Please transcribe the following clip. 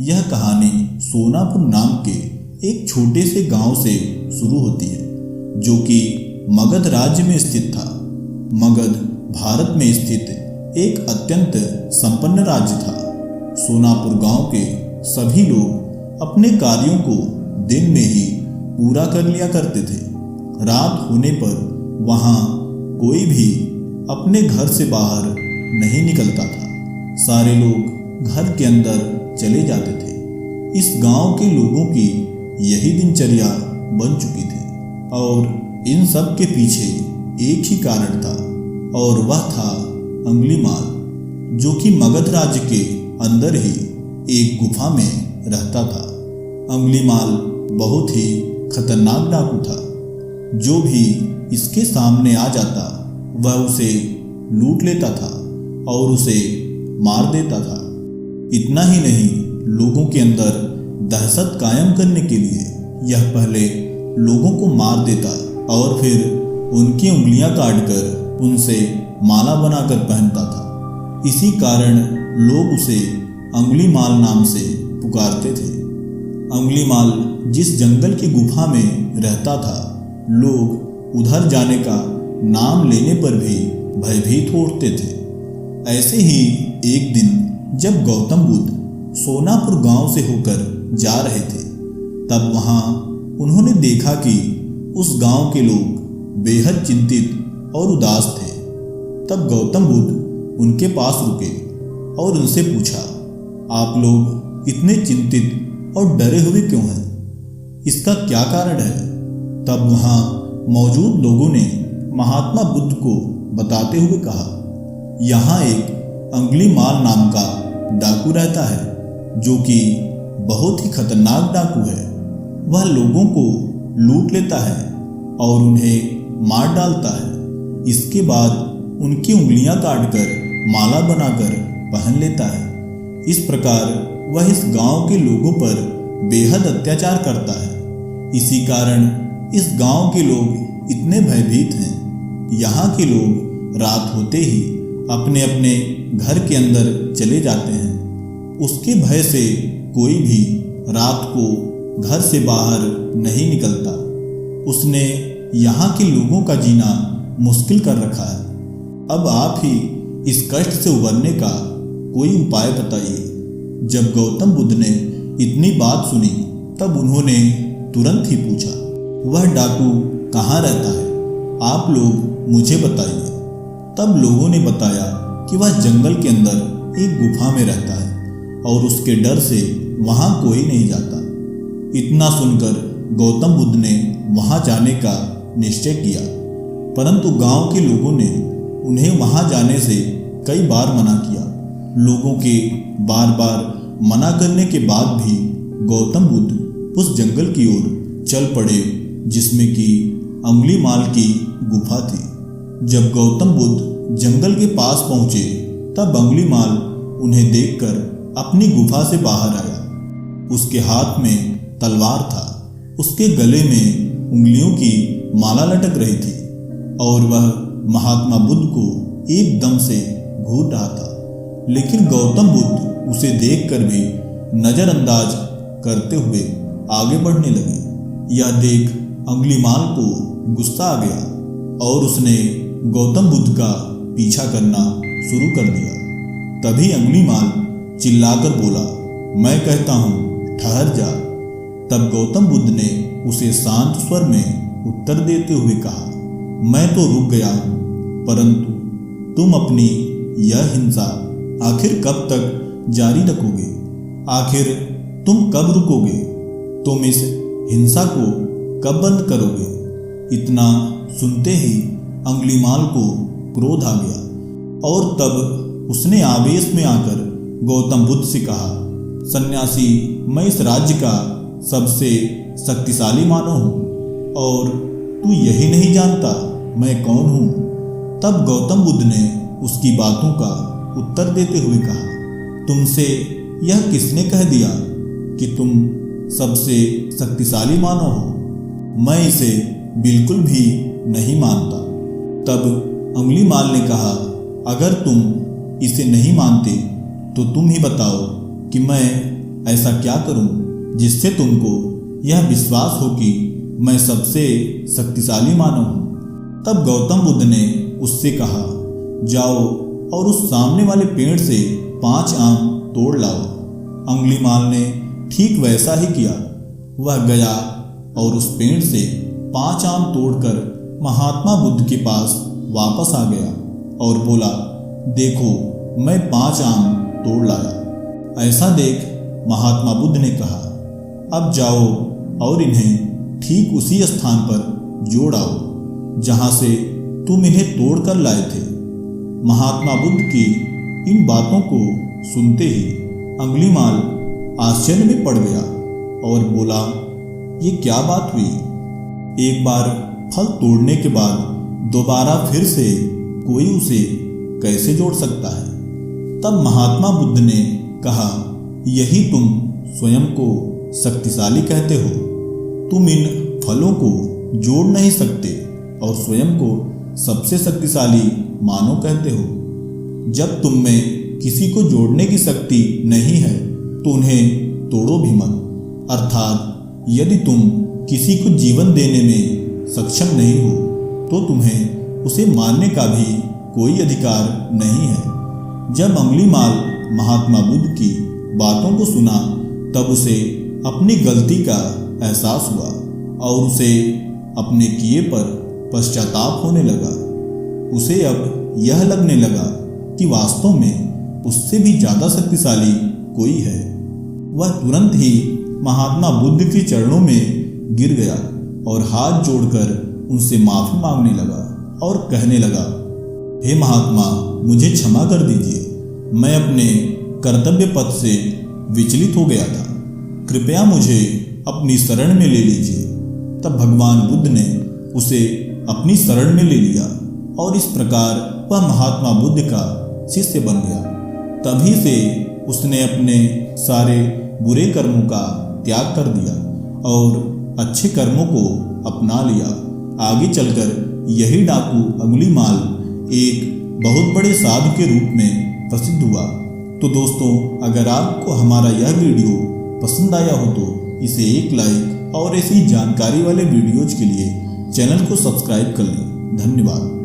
यह कहानी सोनापुर नाम के एक छोटे से गांव से शुरू होती है, जो कि मगध राज्य में स्थित था। मगध भारत में स्थित एक अत्यंत संपन्न राज्य था। सोनापुर गांव के सभी लोग अपने कार्यों को दिन में ही पूरा कर लिया करते थे। रात होने पर वहां कोई भी अपने घर से बाहर नहीं निकलता था। सारे लोग घर के अंदर चले जाते थे। इस गांव के लोगों की यही दिनचर्या बन चुकी थी और इन सब के पीछे एक ही कारण था, और वह था अंगुलीमाल, जो कि मगध राज्य के अंदर ही एक गुफा में रहता था। अंगुलीमाल बहुत ही खतरनाक डाकू था। जो भी इसके सामने आ जाता वह उसे लूट लेता था और उसे मार देता था। इतना ही नहीं, लोगों के अंदर दहशत कायम करने के लिए यह पहले लोगों को मार देता और फिर उनकी उंगलियां काटकर उनसे माला बनाकर पहनता था। इसी कारण लोग उसे अंगुलीमाल नाम से पुकारते थे। अंगुलीमाल जिस जंगल की गुफा में रहता था, लोग उधर जाने का नाम लेने पर भी भयभीत उठते थे। ऐसे ही एक दिन जब गौतम बुद्ध सोनापुर गांव से होकर जा रहे थे, तब वहां उन्होंने देखा कि उस गांव के लोग बेहद चिंतित और उदास थे। तब गौतम बुद्ध उनके पास रुके और उनसे पूछा, आप लोग इतने चिंतित और डरे हुए क्यों हैं? इसका क्या कारण है? तब वहां मौजूद लोगों ने महात्मा बुद्ध को बताते हुए कहा, यहाँ एक अंगुलीमाल नाम का डाकू रहता है, जो कि बहुत ही खतरनाक डाकू है। वह लोगों को लूट लेता है और उन्हें मार डालता है। इसके बाद उनकी उंगलियां काटकर माला बनाकर पहन लेता है। इस प्रकार वह इस गांव के लोगों पर बेहद अत्याचार करता है। इसी कारण इस गांव के लोग इतने भयभीत हैं। यहाँ के लोग रात होते ही अपने अपने घर के अंदर चले जाते हैं। उसके भय से कोई भी रात को घर से बाहर नहीं निकलता। उसने यहाँ के लोगों का जीना मुश्किल कर रखा है। अब आप ही इस कष्ट से उबरने का कोई उपाय बताइए। जब गौतम बुद्ध ने इतनी बात सुनी, तब उन्होंने तुरंत ही पूछा, वह डाकू कहाँ रहता है? आप लोग मुझे बताइए। तब लोगों ने बताया कि वह जंगल के अंदर एक गुफा में रहता है और उसके डर से वहां कोई नहीं जाता। इतना सुनकर गौतम बुद्ध ने वहां जाने का निश्चय किया, परंतु गांव के लोगों ने उन्हें वहां जाने से कई बार मना किया। लोगों के बार बार मना करने के बाद भी गौतम बुद्ध उस जंगल की ओर चल पड़े जिसमें कि अंगुलीमाल की गुफा थी। जब गौतम बुद्ध जंगल के पास पहुंचे, तब अंगुलीमाल उन्हें देखकर अपनी गुफा से बाहर आया। उसके हाथ में तलवार था। उसके गले में उंगलियों की माला लटक रही थी और वह महात्मा बुद्ध को एकदम से घूर रहा था। लेकिन गौतम बुद्ध उसे देखकर भी नजरअंदाज करते हुए आगे बढ़ने लगे। यह देख अंगुलीमाल को गुस्सा आ गया और उसने गौतम बुद्ध का पीछा करना शुरू कर दिया। तभी अंगुलीमाल चिल्लाकर बोला, मैं कहता हूं ठहर जा। तब गौतम बुद्ध ने उसे शांत स्वर में उत्तर देते हुए कहा, मैं तो रुक गया हूं, परंतु तुम अपनी यह हिंसा आखिर कब तक जारी रखोगे? आखिर तुम कब रुकोगे? तुम इस हिंसा को कब बंद करोगे? इतना सुनते ही अंगुलीमाल को क्रोध आ गया और तब उसने आवेश में आकर गौतम बुद्ध से कहा, सन्यासी, मैं इस राज्य का सबसे शक्तिशाली मानव हूँ और तू यही नहीं जानता मैं कौन हूँ? तब गौतम बुद्ध ने उसकी बातों का उत्तर देते हुए कहा, तुमसे यह किसने कह दिया कि तुम सबसे शक्तिशाली मानव हो? मैं इसे बिल्कुल भी नहीं मानता। तब अंगुलीमाल ने कहा, अगर तुम इसे नहीं मानते तो तुम ही बताओ कि मैं ऐसा क्या करूं जिससे तुमको यह विश्वास हो कि मैं सबसे शक्तिशाली मानव हूं। तब गौतम बुद्ध ने उससे कहा, जाओ और उस सामने वाले पेड़ से 5 आम तोड़ लाओ। अंगुलीमाल ने ठीक वैसा ही किया। वह गया और उस पेड़ से 5 आम तोड़कर महात्मा बुद्ध के पास वापस आ गया और बोला, देखो मैं 5 आम तोड़ लाया। ऐसा देख महात्मा बुद्ध ने कहा, अब जाओ और इन्हें ठीक उसी स्थान पर जोड़ आओ जहां से तुम इन्हें तोड़ कर लाए थे। महात्मा बुद्ध की इन बातों को सुनते ही अंगुलीमाल आश्चर्य में पड़ गया और बोला, ये क्या बात हुई? एक बार फल तोड़ने के बाद दोबारा फिर से कोई उसे कैसे जोड़ सकता है? तब महात्मा बुद्ध ने कहा, यही तुम स्वयं को शक्तिशाली कहते हो। तुम इन फलों को जोड़ नहीं सकते और स्वयं को सबसे शक्तिशाली मानो कहते हो। जब तुम में किसी को जोड़ने की शक्ति नहीं है तो उन्हें तोड़ो भी मत। अर्थात यदि तुम किसी को जीवन देने में सक्षम नहीं हो तो तुम्हें उसे मारने का भी कोई अधिकार नहीं है। जब अंगुलीमाल महात्मा बुद्ध की बातों को सुना तब उसे अपनी गलती का एहसास हुआ और उसे अपने किए पर पश्चाताप होने लगा। उसे अब यह लगने लगा कि वास्तव में उससे भी ज़्यादा शक्तिशाली कोई है। वह तुरंत ही महात्मा बुद्ध के चरणों में गिर गया और हाथ जोड़कर उनसे माफ़ी मांगने लगा और कहने लगा, हे महात्मा, मुझे क्षमा कर दीजिए। मैं अपने कर्तव्य पथ से विचलित हो गया था। कृपया मुझे अपनी शरण में ले लीजिए। तब भगवान बुद्ध ने उसे अपनी शरण में ले लिया और इस प्रकार वह महात्मा बुद्ध का शिष्य बन गया। तभी से उसने अपने सारे बुरे कर्मों का त्याग कर दिया और अच्छे कर्मों को अपना लिया। आगे चलकर यही डाकू अंगुलीमाल एक बहुत बड़े साधु के रूप में प्रसिद्ध हुआ। तो दोस्तों, अगर आपको हमारा यह वीडियो पसंद आया हो तो इसे एक लाइक और ऐसी जानकारी वाले वीडियोज के लिए चैनल को सब्सक्राइब कर लें। धन्यवाद।